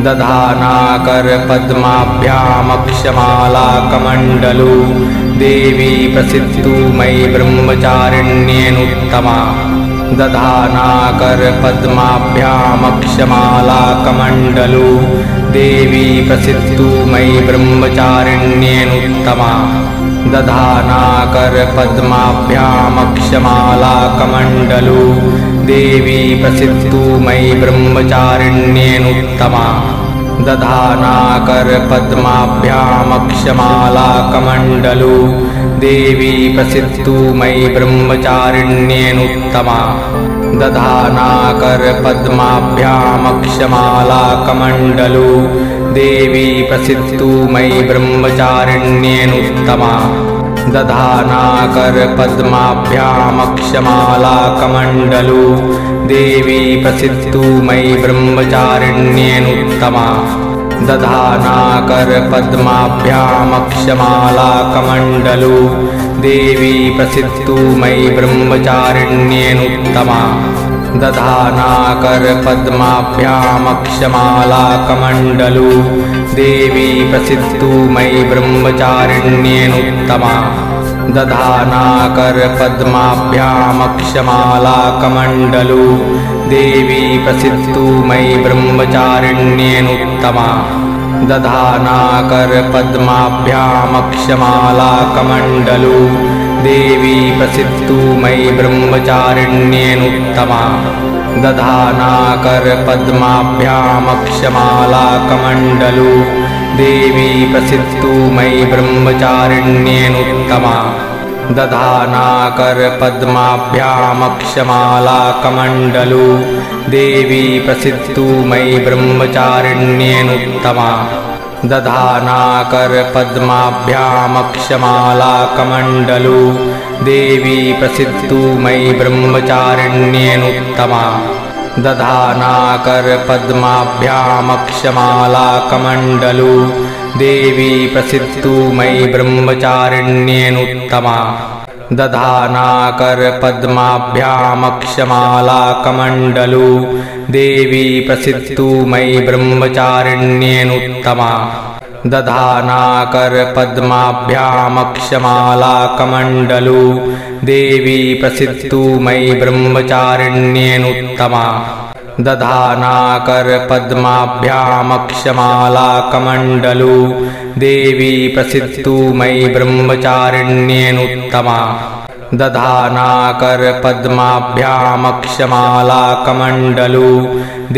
दधानाकरपद्माभ्यामक्षमालाकमण्डलू देवी प्रसीदतु मयि ब्रह्मचारिण्येनुत्तमा दधानाकरपद्माभ्यामक्षमालाकमण्डलू देवी प्रसीदतु मयि ब्रह्मचारिण्येनुत्तमा दधानाकरपद्माभ्यामक्षमालाकमण्डलू देवी प्रसीदतु मयि ब्रह्मचारिण्येनुत्तमा दधानाकरपद्माभ्यामक्षमालाकमण्डलू देवी प्रसीदतु मयि ब्रह्मचारिण्येनुत्तमा दधानाकरपद्माभ्यामक्षमालाकमण्डलू देवी प्रसीदतु मयि ब्रह्मचारिण्येनुत्तमा दधानाकरपद्माभ्यामक्षमालाकमण्डलू देवी प्रसीदतु मयि ब्रह्मचारिण्येनुत्तमा दधानाकरपद्माभ्यामक्षमालाकमण्डलू देवी प्रसीदतु मयि ब्रह्मचारिण्येनुत्तमा दधानाकरपद्माभ्यामक्षमालाकमण्डलू देवी प्रसीदतु मयि ब्रह्मचारिण्येनुत्तमा दधानाकरपद्माभ्यामक्षमालाकमण्डलू देवी प्रसीदतु मयि ब्रह्मचारिण्येनुत्तमा दधानाकरपद्माभ्यामक्षमालाकमण्डलू देवी प्रसीदतु मयि ब्रह्मचारिण्येनुत्तमा दधानाकरपद्माभ्यामक्षमालाकमण्डलू देवी प्रसीदतु मयि ब्रह्मचारिण्येनुत्तमा दधानाकरपद्माभ्यामक्षमालाकमण्डलू देवी प्रसीदतु मयि ब्रह्मचारिण्येनुत्तमा दधानाकरपद्माभ्यामक्षमालाकमण्डलू देवी प्रसीदतु मयि ब्रह्मचारिण्येनुत्तमा दधानाकरपद्माभ्यामक्षमालाकमण्डलू देवी प्रसीदतु मयि ब्रह्मचारिण्येनुत्तमा दधानाकरपद्माभ्यामक्षमालाकमण्डलू देवी प्रसीदतु मयि ब्रह्मचारिण्येनुत्तमा दधानाकरपद्माभ्यामक्षमालाकमण्डलू देवी प्रसीदतु मयि ब्रह्मचारिण्येनुत्तमा दधानाकरपद्माभ्यामक्षमालाकमण्डलू देवी प्रसीदतु मयि ब्रह्मचारिण्येनुत्तमा दधानाकरपद्माभ्यामक्षमालाकमण्डलू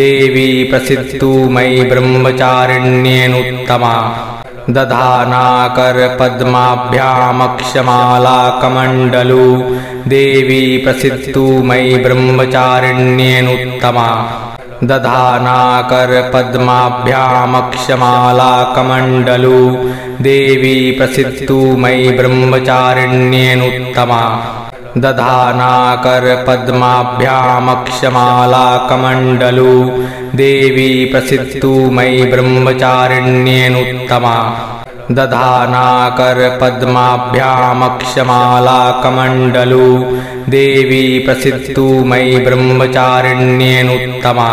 देवी प्रसीदतु मयि ब्रह्मचारिण्येनुत्तमा दधानाकरपद्माभ्यामक्षमालाकमण्डलू देवी प्रसीदतु मयि ब्रह्मचारिण्येनुत्तमा दधानाकरपद्माभ्यामक्षमालाकमण्डलू देवी प्रसीदतु मयि ब्रह्मचारिण्येनुत्तमा दधानाकरपद्माभ्यामक्षमालाकमण्डलू देवी प्रसीदतु मयि ब्रह्मचारिण्येनुत्तमा दधानाकरपद्माभ्यामक्षमालाकमण्डलू देवी प्रसीदतु मयि ब्रह्मचारिण्येनुत्तमा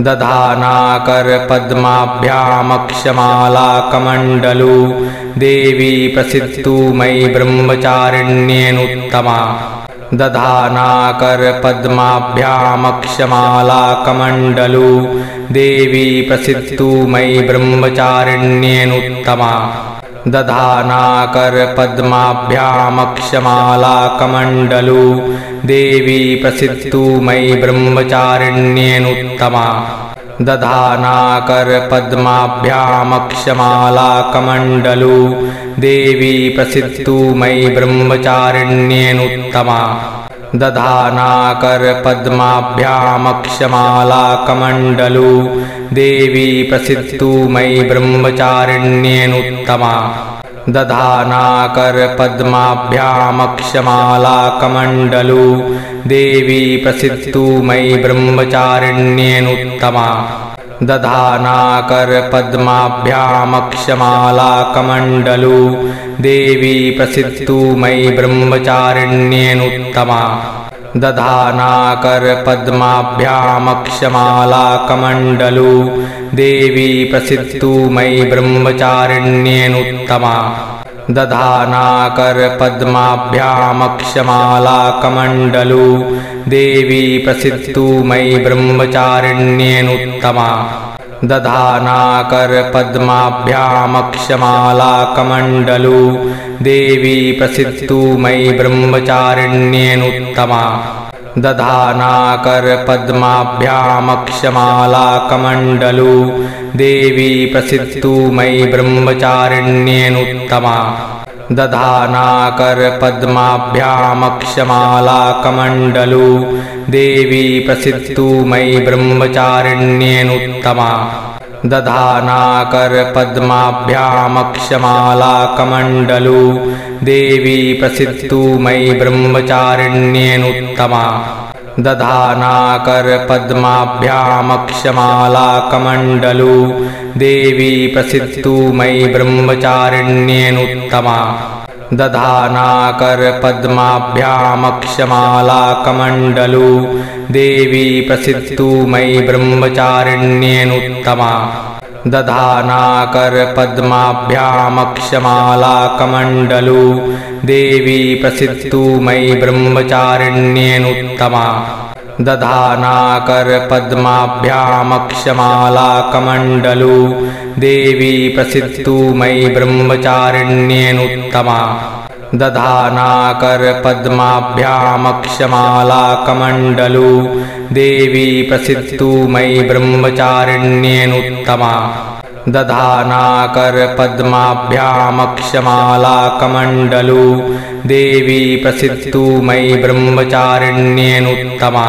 दधानाकरपद्माभ्यामक्षमालाकमण्डलू देवी प्रसीदतु मयि ब्रह्मचारिण्येनुत्तमा दधानाकरपद्माभ्यामक्षमालाकमण्डलू देवी प्रसीदतु मयि ब्रह्मचारिण्येनुत्तमा दधानाकरपद्माभ्यामक्षमालाकमण्डलू देवी प्रसीदतु मयि ब्रह्मचारिण्येनुत्तमा दधानाकरपद्माभ्यामक्षमालाकमण्डलू देवी प्रसीदतु मयि ब्रह्मचारिण्येनुत्तमा दधानाकरपद्माभ्यामक्षमालाकमण्डलू देवी प्रसीदतु मयि ब्रह्मचारिण्येनुत्तमा दधानाकरपद्माभ्यामक्षमालाकमण्डलू देवी प्रसीदतु मयि ब्रह्मचारिण्येनुत्तमा दधानाकरपद्माभ्यामक्षमालाकमण्डलू देवी प्रसीदतु मयि ब्रह्मचारिण्येनुत्तमा दधानाकरपद्माभ्यामक्षमालाकमण्डलू देवी प्रसिद्धू मयि ब्रह्मचारिण्येनुत्तमा दधानाकर पद्माभ्यामक्षमालाकमण्डलू देवी प्रसिद्धू मयि ब्रह्मचारिण्येनुत्तमा दधानाकर पद्माभ्यामक्षमालाकमण्डलू देवी प्रसिद्धू मयि ब्रह्मचारिण्येनुत्तमा दधानाकर पद्माभ्यामक्षमालाकमण्डलू देवी प्रसिद्धू मयि ब्रह्मचारिण्येनुत्तमा दधानाकर पद्माभ्यामक्षमालाकमण्डलू देवी प्रसिद्धू मयि ब्रह्मचारिण्येनुत्तमा दधानाकर पद्माभ्यामक्षमालाकमण्डलू देवी प्रसिद्धू मयि ब्रह्मचारिण्येनुत्तमा दधानाकर पद्माभ्यामक्षमालाकमण्डलू देवी प्रसिद्धू मयि ब्रह्मचारिण्येनुत्तमा दधानाकर पद्माभ्यामक्षमालाकमण्डलू देवी प्रसिद्धू मयि ब्रह्मचारिण्येनुत्तमा दधानाकर पद्माभ्यामक्षमालाकमण्डलू देवी प्रसिद्धू मयि ब्रह्मचारिण्येनुत्तमा दधानाकर पद्माभ्यामक्षमालाकमण्डलू देवी प्रसिद्धू मयि ब्रह्मचारिण्येनुत्तमा दधानाकर पद्माभ्यामक्षमालाकमण्डलू देवी प्रसिद्धू मयि ब्रह्मचारिण्येनुत्तमा दधानाकर पद्माभ्यामक्षमालाकमण्डलू देवी प्रसिद्धू मयि ब्रह्मचारिण्येनुत्तमा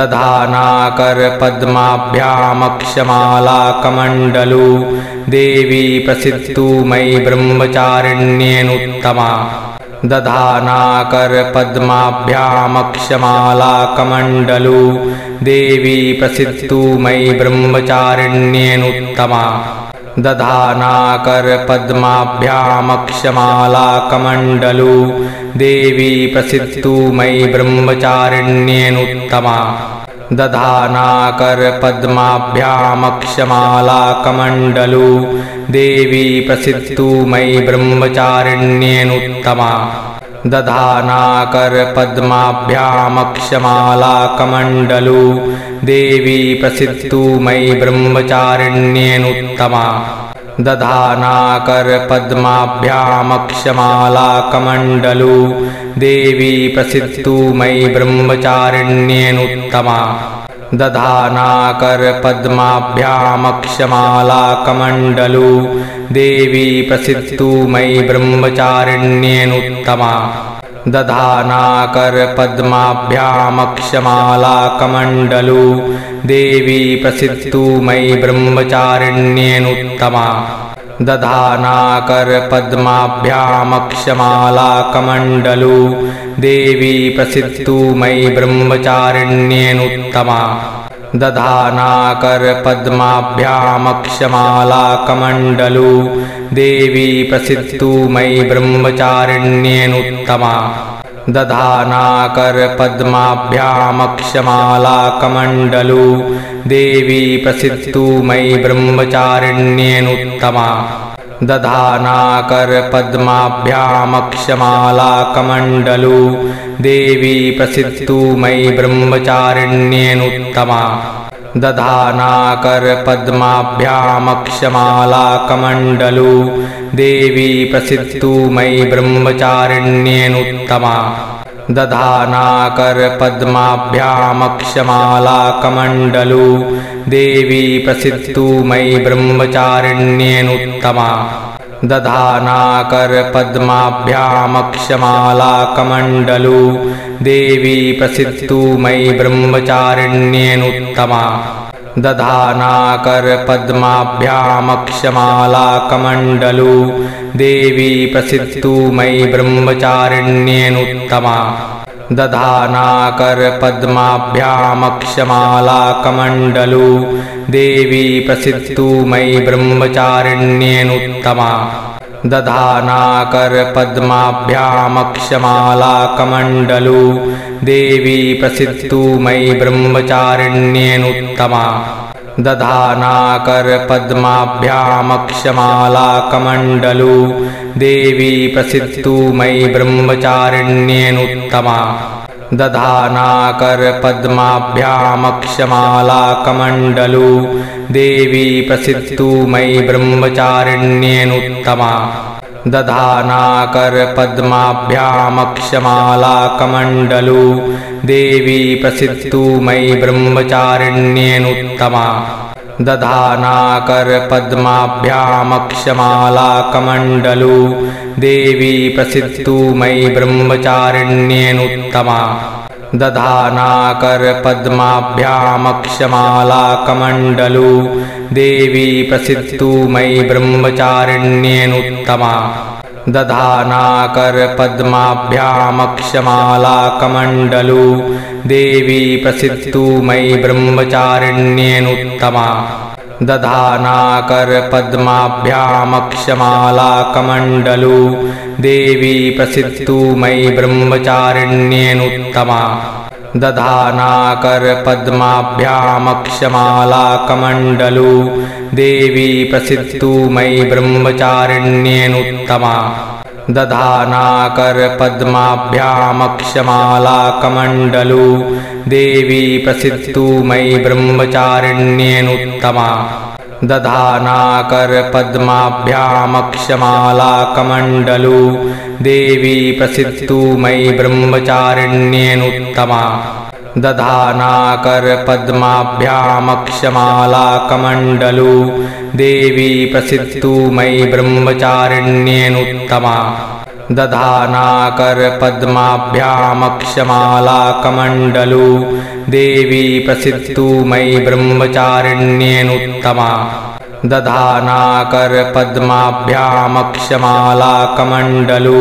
दधानाकर पद्माभ्यामक्षमालाकमण्डलू देवी प्रसिद्धू मयि ब्रह्मचारिण्येनुत्तमा दधानाकर पद्माभ्यामक्षमालाकमण्डलू देवी प्रसिद्धू मयि ब्रह्मचारिण्येनुत्तमा दधानाकर पद्माभ्यामक्षमालाकमण्डलू देवी प्रसिद्धू मयि ब्रह्मचारिण्येनुत्तमा दधानाकर पद्माभ्यामक्षमालाकमण्डलू देवी प्रसिद्धू मयि ब्रह्मचारिण्येनुत्तमा दधानाकर पद्माभ्यामक्षमालाकमण्डलू देवी प्रसिद्धू मयि ब्रह्मचारिण्येनुत्तमा दधानाकर पद्माभ्यामक्षमालाकमण्डलू देवी प्रसिद्धू मयि ब्रह्मचारिण्येनुत्तमा दधानाकर पद्माभ्यामक्षमालाकमण्डलू देवी प्रसिद्धू मयि ब्रह्मचारिण्येनुत्तमा दधानाकर पद्माभ्यामक्षमालाकमण्डलू देवी प्रसिद्धू मयि ब्रह्मचारिण्येनुत्तमा दधानाकर पद्माभ्यामक्षमालाकमण्डलू देवी प्रसिद्धू मयि ब्रह्मचारिण्येनुत्तमा दधानाकर पद्माभ्यामक्षमालाकमण्डलू देवी प्रसिद्धू मयि ब्रह्मचारिण्येनुत्तमा दधानाकर पद्माभ्यामक्षमालाकमण्डलू देवी प्रसिद्धू मयि ब्रह्मचारिण्येनुत्तमा दधानाकर पद्माभ्यामक्षमालाकमण्डलू देवी प्रसिद्धू मयि ब्रह्मचारिण्येनुत्तमा दधानाकर पद्माभ्यामक्षमालाकमण्डलू देवी प्रसिद्धू मयि ब्रह्मचारिण्येनुत्तमा दधानाकर पद्माभ्यामक्षमालाकमण्डलू देवी प्रसिद्धू मयि ब्रह्मचारिण्येनुत्तमा दधानाकर पद्माभ्यामक्षमालाकमण्डलू देवी प्रसिद्धू मयि ब्रह्मचारिण्येनुत्तमा दधानाकर पद्माभ्यामक्षमालाकमण्डलू देवी प्रसिद्धू मयि ब्रह्मचारिण्येनुत्तमा दधानाकर पद्माभ्यामक्षमालाकमण्डलू देवी प्रसिद्धू मयि ब्रह्मचारिण्येनुत्तमा दधानाकर पद्माभ्यामक्षमालाकमण्डलू देवी प्रसिद्धू मयि ब्रह्मचारिण्येनुत्तमा दधानाकर पद्माभ्यामक्षमालाकमण्डलू देवी प्रसीदतु मयि ब्रह्मचारिण्येनुत्तमा दधानाकर पद्माभ्यामक्षमालाकमण्डलू देवी प्रसीदतु मयि ब्रह्मचारिण्येनुत्तमा दधानाकर पद्माभ्यामक्षमालाकमण्डलू देवी प्रसीदतु मयि ब्रह्मचारिण्येनुत्तमा दधानाकर पद्माभ्यामक्षमालाकमण्डलू देवी प्रसीदतु मयि ब्रह्मचारिण्येनुत्तमा दधानाकर पद्माभ्यामक्षमालाकमण्डलू देवी प्रसीदतु मयि ब्रह्मचारिण्येनुत्तमा दधानाकर पद्माभ्यामक्षमालाकमण्डलू देवी प्रसीदतु मयि ब्रह्मचारिण्येनुत्तमा दधानाकर पद्माभ्यामक्षमालाकमण्डलू देवी प्रसीदतु मयि ब्रह्मचारिण्येनुत्तमा दधानाकर पद्माभ्यामक्षमालाकमण्डलू देवी प्रसीदतु मयि ब्रह्मचारिण्येनुत्तमा दधानाकर पद्माभ्यामक्षमालाकमण्डलू देवी प्रसीदतु मयि ब्रह्मचारिण्येनुत्तमा दधानाकर पद्माभ्यामक्षमालाकमण्डलू देवी प्रसीदतु मयि ब्रह्मचारिण्येनुत्तमा दधानाकर पद्माभ्यामक्षमालाकमण्डलू देवी प्रसीदतु मयि ब्रह्मचारिण्येनुत्तमा दधानाकर पद्माभ्यामक्षमालाकमण्डलू देवी प्रसीदतु मयि ब्रह्मचारिण्येनुत्तमा दधानाकर पद्माभ्यामक्षमालाकमण्डलू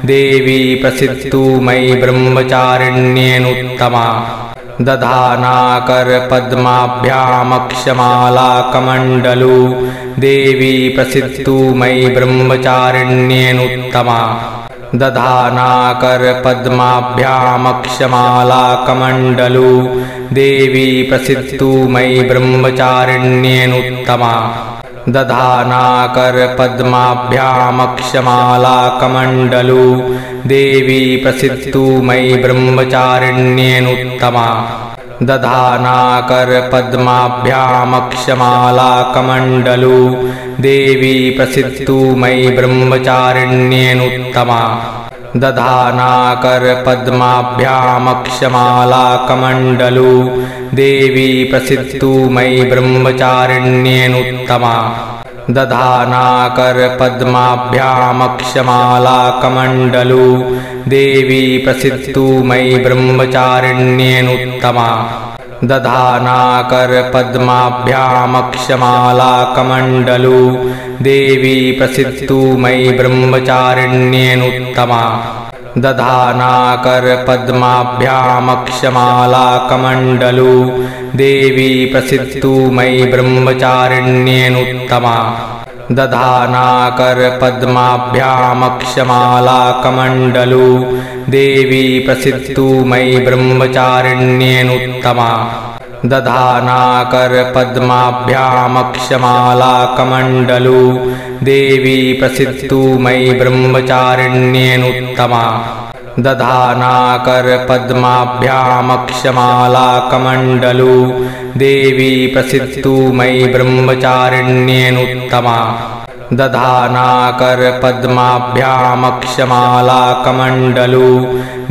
देवी प्रसीदतु मयि ब्रह्मचारिण्येनुत्तमा दधानाकर पद्माभ्यामक्षमालाकमण्डलू देवी प्रसीदतु मयि ब्रह्मचारिण्येनुत्तमा दधानाकर पद्माभ्यामक्षमालाकमण्डलू देवी प्रसीदतु मयि ब्रह्मचारिण्येनुत्तमा दधानाकर पद्माभ्यामक्षमालाकमण्डलू देवी प्रसीदतु मयि ब्रह्मचारिण्येनुत्तमा दधानाकर पद्माभ्यामक्षमालाकमण्डलू देवी प्रसीदतु मयि ब्रह्मचारिण्येनुत्तमा दधानाकर पद्माभ्यामक्षमालाकमण्डलू देवी प्रसीदतु मयि ब्रह्मचारिण्येनुत्तमा दधानाकर पद्माभ्यामक्षमालाकमण्डलू देवी प्रसीदतु मयि ब्रह्मचारिण्येनुत्तमा दधानाकर पद्माभ्यामक्षमालाकमण्डलू देवी प्रसीदतु मयि ब्रह्मचारिण्येनुत्तमा दधानाकर पद्माभ्यामक्षमालाकमण्डलू देवी प्रसीदतु मयि ब्रह्मचारिण्येनुत्तमा दधानाकर पद्माभ्यामक्षमालाकमण्डलू देवी प्रसीदतु मयि ब्रह्मचारिण्येनुत्तमा दधानाकर पद्माभ्यामक्षमालाकमण्डलू देवी प्रसीदतु मयि ब्रह्मचारिण्येनुत्तमा दधानाकर पद्माभ्यामक्षमालाकमण्डलू देवी प्रसीदतु मयि ब्रह्मचारिण्येनुत्तमा दधानाकर पद्माभ्यामक्षमालाकमण्डलू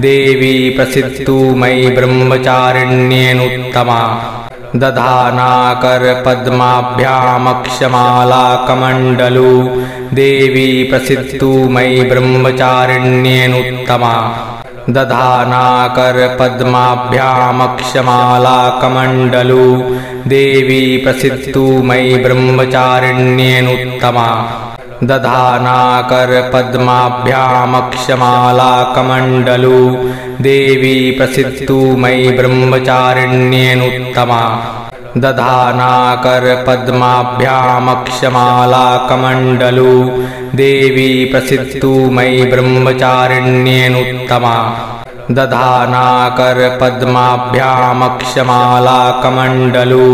देवी प्रसीदतु मयि ब्रह्मचारिण्येनुत्तमा दधानाकर पद्माभ्यामक्षमालाकमण्डलू देवी प्रसीदतु मयि ब्रह्मचारिण्येनुत्तमा दधानाकर पद्माभ्यामक्षमालाकमण्डलू देवी प्रसीदतु मयि ब्रह्मचारिण्येनुत्तमा दधानाकर पद्माभ्यामक्षमालाकमण्डलू देवी प्रसीदतु मयि ब्रह्मचारिण्येनुत्तमा दधानाकर पद्माभ्यामक्षमालाकमण्डलू देवी प्रसीदतु मयि ब्रह्मचारिण्येनुत्तमा दधानाकर पद्माभ्यामक्षमालाकमण्डलू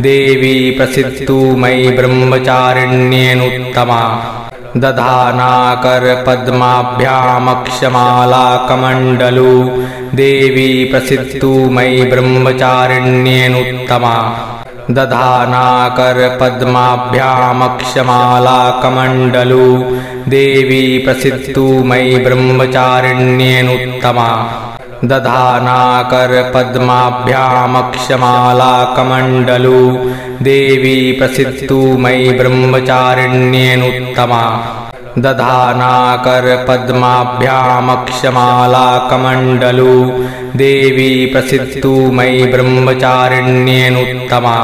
देवी प्रसीदतु मयि ब्रह्मचारिण्येनुत्तमा दधानाकर पद्माभ्यामक्षमालाकमण्डलू देवी प्रसीदतु मयि ब्रह्मचारिण्येनुत्तमा दधानाकर पद्माभ्यामक्षमालाकमण्डलू देवी प्रसीदतु मयि ब्रह्मचारिण्येनुत्तमा दधानाकर पद्माभ्यामक्षमालाकमण्डलू देवी प्रसीदतु मयि ब्रह्मचारिण्येनुत्तमा दधानाकर पद्माभ्यामक्षमालाकमण्डलू देवी प्रसीदतु मयि ब्रह्मचारिण्येनुत्तमा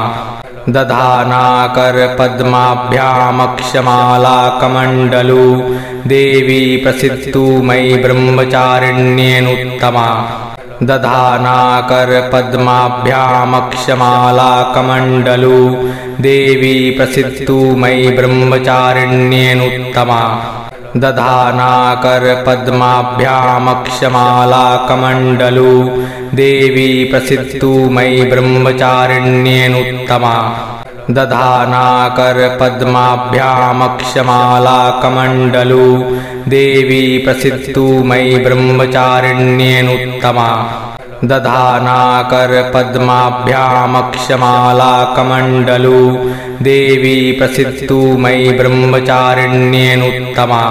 दधानाकर पद्माभ्यामक्षमालाकमण्डलू देवी प्रसीदतु मयि ब्रह्मचारिण्येनुत्तमा दधानाकर पद्माभ्यामक्षमालाकमण्डलू देवी प्रसीदतु मयि ब्रह्मचारिण्येनुत्तमा दधानाकर पद्माभ्यामक्षमालाकमण्डलू देवी प्रसीदतु मयि ब्रह्मचारिण्येनुत्तमा दधानाकर पद्माभ्यामक्षमालाकमण्डलू देवी प्रसीदतु मयि ब्रह्मचारिण्येनुत्तमा दधानाकर पद्माभ्यामक्षमालाकमण्डलू देवी प्रसीदतु मयि ब्रह्मचारिण्येनुत्तमा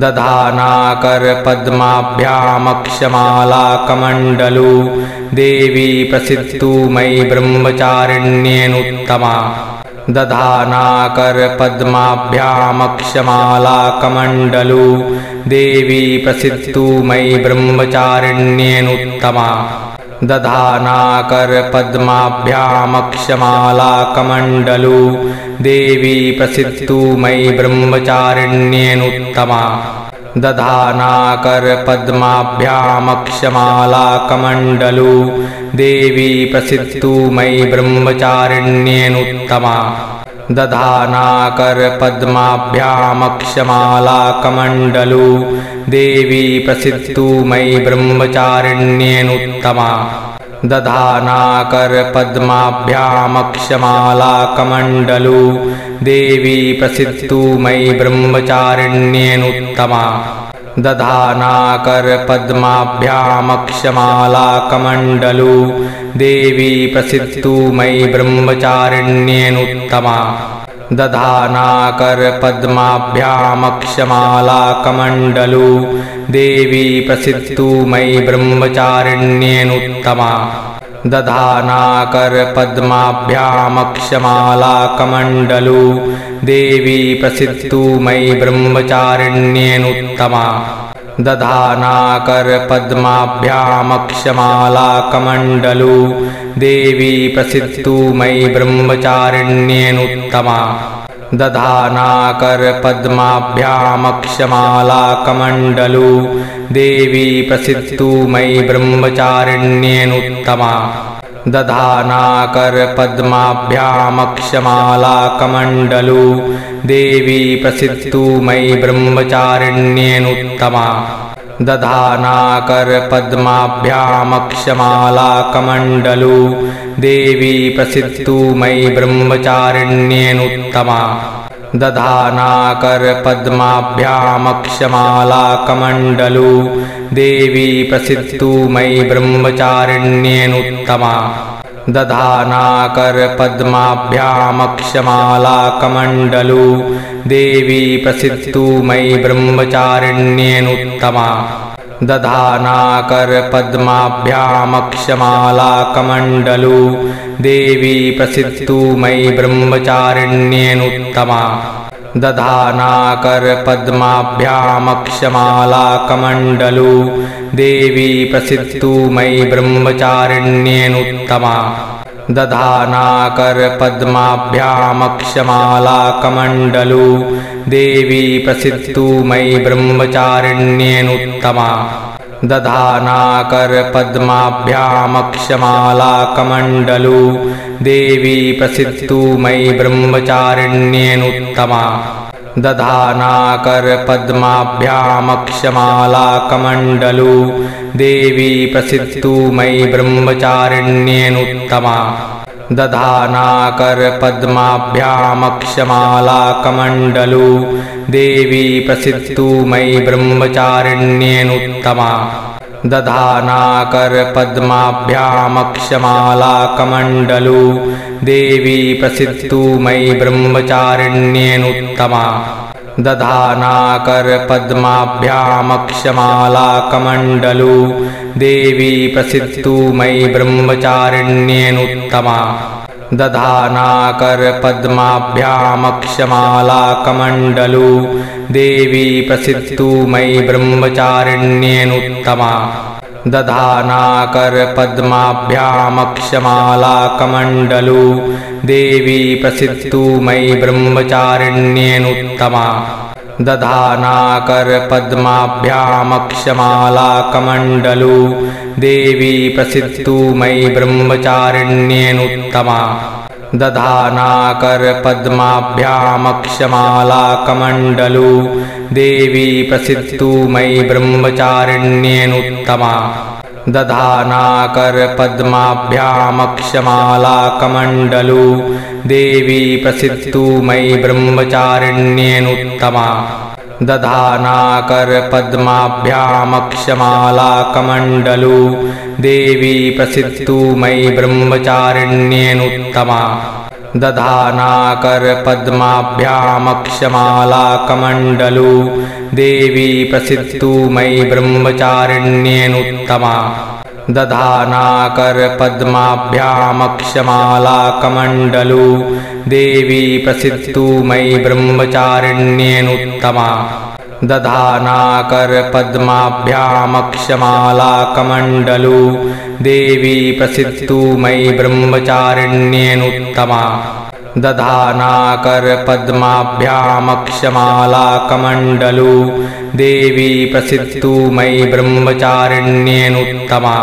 दधानाकर पद्माभ्यामक्षमालाकमण्डलू देवी प्रसीदतु मयि ब्रह्मचारिण्येनुत्तमा दधानाकर पद्माभ्यामक्षमालाकमण्डलू देवी प्रसीदतु मयि ब्रह्मचारिण्येनुत्तमा दधानाकर पद्माभ्यामक्षमालाकमण्डलू देवी प्रसीदतु मयि ब्रह्मचारिण्येनुत्तमा दधानाकर पद्माभ्यामक्षमालाकमण्डलू देवी प्रसीदतु मयि ब्रह्मचारिण्येनुत्तमा दधानाकर पद्माभ्यामक्षमालाकमण्डलू देवी प्रसीदतु मयि ब्रह्मचारिण्येनुत्तमा दधानाकर पद्माभ्यामक्षमालाकमण्डलू देवी प्रसीदतु मयि ब्रह्मचारिण्येनुत्तमा दधानाकर पद्माभ्यामक्षमालाकमण्डलू देवी प्रसीदतु मयि ब्रह्मचारिण्येनुत्तमा दधानाकर पद्माभ्यामक्षमालाकमण्डलू देवी प्रसीदतु मयि ब्रह्मचारिण्येनुत्तमा दधानाकर पद्माभ्यामक्षमालाकमण्डलू देवी प्रसीदतु मयि ब्रह्मचारिण्येनुत्तमा दधानाकर पद्माभ्यामक्षमालाकमण्डलू देवी प्रसीदतु मयि ब्रह्मचारिण्येनुत्तमा दधानाकर पद्माभ्यामक्षमालाकमण्डलू देवी प्रसीदतु मयि ब्रह्मचारिण्येनुत्तमा दधानाकर पद्माभ्यामक्षमालाकमण्डलू देवी प्रसीदतु मयि ब्रह्मचारिण्येनुत्तमा दधानाकर पद्माभ्यामक्षमालाकमण्डलू देवी प्रसीदतु मयि ब्रह्मचारिण्येनुत्तमा दधानाकर पद्माभ्यामक्षमालाकमण्डलू देवी प्रसीदतु मयि ब्रह्मचारिण्येनुत्तमा दधानाकर पद्माभ्यामक्षमालाकमण्डलू देवी प्रसीदतु मयि ब्रह्मचारिण्येनुत्तमा दधानाकर पद्माभ्यामक्षमालाकमण्डलू देवी प्रसीदतु मयि ब्रह्मचारिण्येनुत्तमा दधानाकर पद्माभ्यामक्षमालाकमण्डलू देवी प्रसीदतु मयि ब्रह्मचारिण्येनुत्तमा दधानाकर पद्माभ्यामक्षमालाकमण्डलू देवी प्रसीदतु मयि ब्रह्मचारिण्येनुत्तमा दधानाकर पद्माभ्यामक्षमालाकमण्डलू देवी प्रसीदतु मयि ब्रह्मचारिण्येनुत्तमा दधानाकर पद्माभ्यामक्षमालाकमण्डलू देवी प्रसीदतु मयि ब्रह्मचारिण्येनुत्तमा दधानाकर पद्माभ्यामक्षमालाकमण्डलू देवी प्रसीदतु मयि ब्रह्मचारिण्येनुत्तमा दधानाकर पद्माभ्यामक्षमालाकमण्डलू देवी प्रसीदतु मयि ब्रह्मचारिण्येनुत्तमा दधानाकर पद्माभ्यामक्षमालाकमण्डलू देवी प्रसीदतु मयि ब्रह्मचारिण्येनुत्तमा दधानाकर पद्माभ्यामक्षमालाकमण्डलू देवी प्रसीदतु मयि ब्रह्मचारिण्येनुत्तमा दधानाकर पद्माभ्यामक्षमालाकमण्डलू देवी प्रसीदतु मयि ब्रह्मचारिण्येनुत्तमा दधानाकर पद्माभ्यामक्षमालाकमण्डलू देवी प्रसीदतु मयि ब्रह्मचारिण्येनुत्तमा दधानाकर पद्माभ्यामक्षमालाकमण्डलू देवी प्रसीदतु मयि ब्रह्मचारिण्येनुत्तमा दधानाकर पद्माभ्यामक्षमालाकमण्डलू देवी प्रसीदतु मयि ब्रह्मचारिण्येनुत्तमा दधानाकर पद्माभ्यामक्षमालाकमण्डलू देवी प्रसीदतु मयि ब्रह्मचारिण्येनुत्तमा दधानाकर पद्माभ्यामक्षमालाकमण्डलू देवी प्रसीदतु मयि ब्रह्मचारिण्येनुत्तमा दधानाकर पद्माभ्यामक्षमालाकमण्डलू देवी प्रसीदतु मयि ब्रह्मचारिण्येनुत्तमा दधानाकर पद्माभ्यामक्षमालाकमण्डलू देवी प्रसीदतु मयि ब्रह्मचारिण्येनुत्तमा दधानाकर पद्माभ्यामक्षमालाकमण्डलू देवी प्रसीदतु मयि ब्रह्मचारिण्येनुत्तमा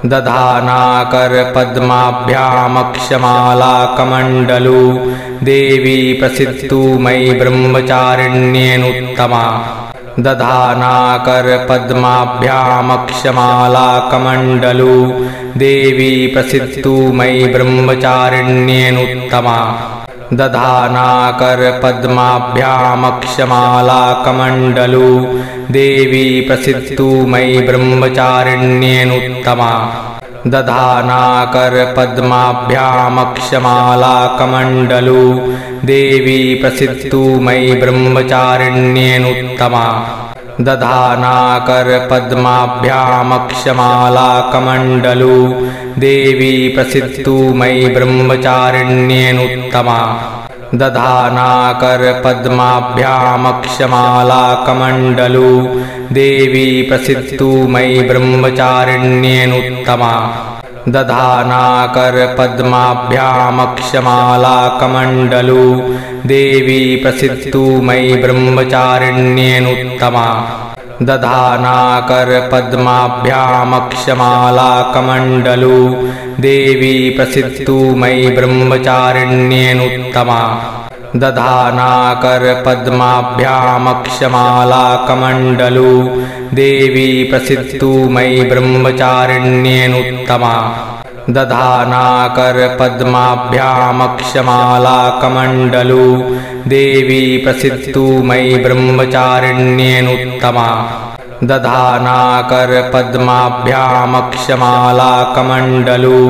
दधानाकर पद्माभ्यामक्षमालाकमण्डलू देवी प्रसीदतु मयि ब्रह्मचारिण्येनुत्तमा दधानाकर पद्माभ्यामक्षमालाकमण्डलू देवी प्रसीदतु मयि ब्रह्मचारिण्येनुत्तमा दधानाकर पद्माभ्यामक्षमालाकमण्डलू देवी प्रसीदतु मयि ब्रह्मचारिण्येनुत्तमा दधानाकर पद्माभ्यामक्षमालाकमण्डलू देवी प्रसीदतु मयि ब्रह्मचारिण्येनुत्तमा दधानाकर पद्माभ्यामक्षमालाकमण्डलू देवी प्रसीदतु मयि ब्रह्मचारिण्येनुत्तमा दधानाकर पद्माभ्यामक्षमालाकमण्डलू देवी प्रसीदतु मयि ब्रह्मचारिण्येनुत्तमा दधानाकर पद्माभ्यामक्षमालाकमण्डलू देवी प्रसीदतु मयि ब्रह्मचारिण्येनुत्तमा दधानाकर पद्माभ्यामक्षमालाकमण्डलू देवी प्रसीदतु मयि ब्रह्मचारिण्येनुत्तमा दधानाकर पद्माभ्यामक्षमालाकमण्डलू देवी प्रसीदतु मयि ब्रह्मचारिण्येनुत्तमा दधानाकर पद्माभ्यामक्षमालाकमण्डलू देवी प्रसीदतु मयि ब्रह्मचारिण्येनुत्तमा दधानाकर पद्माभ्यामक्षमालाकमण्डलू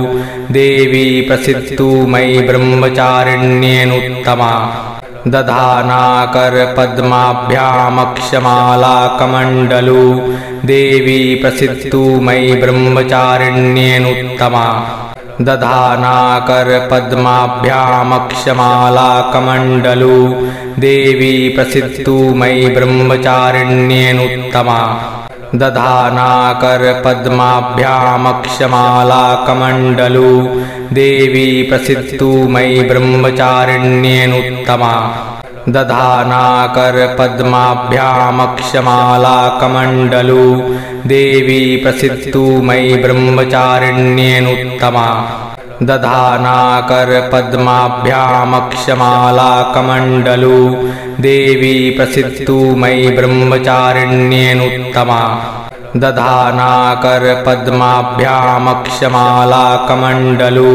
देवी प्रसीदतु मयि ब्रह्मचारिण्येनुत्तमा दधानाकर पद्माभ्यामक्षमालाकमण्डलू देवी प्रसीदतु मयि ब्रह्मचारिण्येनुत्तमा दधानाकर पद्माभ्यामक्षमालाकमण्डलू देवी प्रसीदतु मयि ब्रह्मचारिण्येनुत्तमा दधानाकर पद्माभ्यामक्षमालाकमण्डलू देवी प्रसीदतु मयि ब्रह्मचारिण्येनुत्तमा दधानाकर पद्माभ्यामक्षमालाकमण्डलू देवी प्रसीदतु मयि ब्रह्मचारिण्येनुत्तमा दधानाकर पद्माभ्यामक्षमालाकमण्डलू देवी प्रसीदतु मयि ब्रह्मचारिण्येनुत्तमा दधानाकर पद्माभ्यामक्षमालाकमण्डलू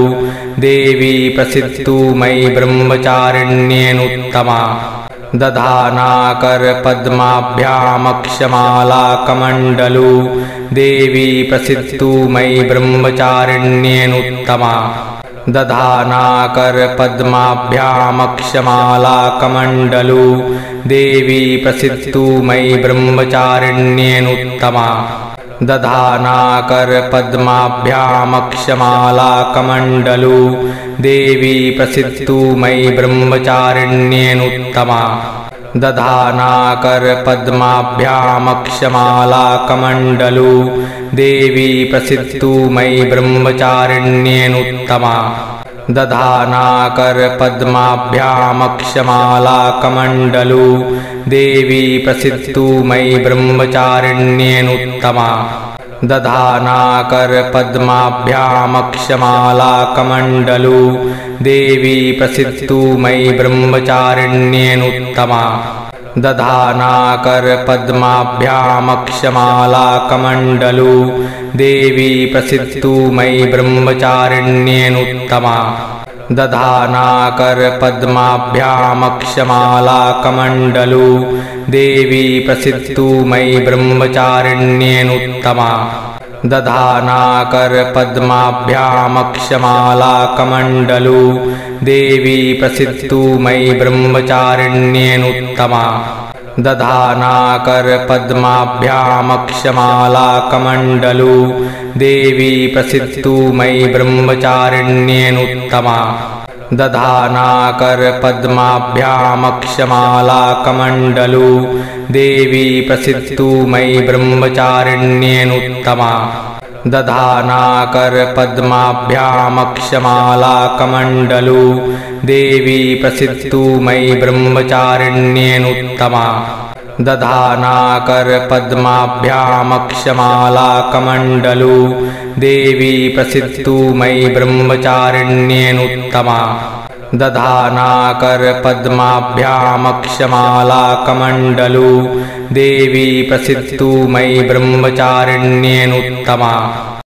देवी प्रसिद्धू मयि ब्रह्मचारिण्येनुत्तमा दधानाकर पद्माभ्यामक्षमालाकमण्डलू देवी प्रसिद्धू मयि ब्रह्मचारिण्येनुत्तमा दधानाकर पद्माभ्यामक्षमालाकमण्डलू देवी प्रसिद्धू मयि ब्रह्मचारिण्येनुत्तमा दधानाकर पद्माभ्यामक्षमालाकमण्डलू देवी प्रसिद्धू मयि ब्रह्मचारिण्येनुत्तमा दधानाकर पद्माभ्यामक्षमालाकमण्डलू देवी प्रसिद्धू मयि ब्रह्मचारिण्येनुत्तमा दधानाकर पद्माभ्यामक्षमालाकमण्डलू देवी प्रसिद्धू मयि ब्रह्मचारिण्येनुत्तमा दधानाकर पद्माभ्यामक्षमालाकमण्डलू देवी प्रसिद्धू मयि ब्रह्मचारिण्येनुत्तमा दधानाकर पद्माभ्यामक्षमालाकमण्डलू देवी प्रसिद्धू मयि ब्रह्मचारिण्येनुत्तमा दधानाकर पद्माभ्यामक्षमालाकमण्डलू देवी प्रसिद्धू मयि ब्रह्मचारिण्येनुत्तमा दधानाकर पद्माभ्यामक्षमालाकमण्डलू देवी प्रसिद्धू मयि ब्रह्मचारिण्येनुत्तमा दधानाकर पद्माभ्यामक्षमालाकमण्डलू देवी प्रसिद्धू मयि ब्रह्मचारिण्येनुत्तमा दधानाकर पद्माभ्यामक्षमालाकमण्डलू देवी प्रसिद्धू मयि ब्रह्मचारिण्येनुत्तमा दधानाकर पद्माभ्यामक्षमालाकमण्डलू देवी प्रसिद्धू मयि ब्रह्मचारिण्येनुत्तमा दधानाकर पद्माभ्यामक्षमालाकमण्डलू देवी प्रसिद्धू मयि ब्रह्मचारिण्येनुत्तमा दधानाकर पद्माभ्यामक्षमालाकमण्डलू देवी प्रसिद्धू मयि ब्रह्मचारिण्येनुत्तमा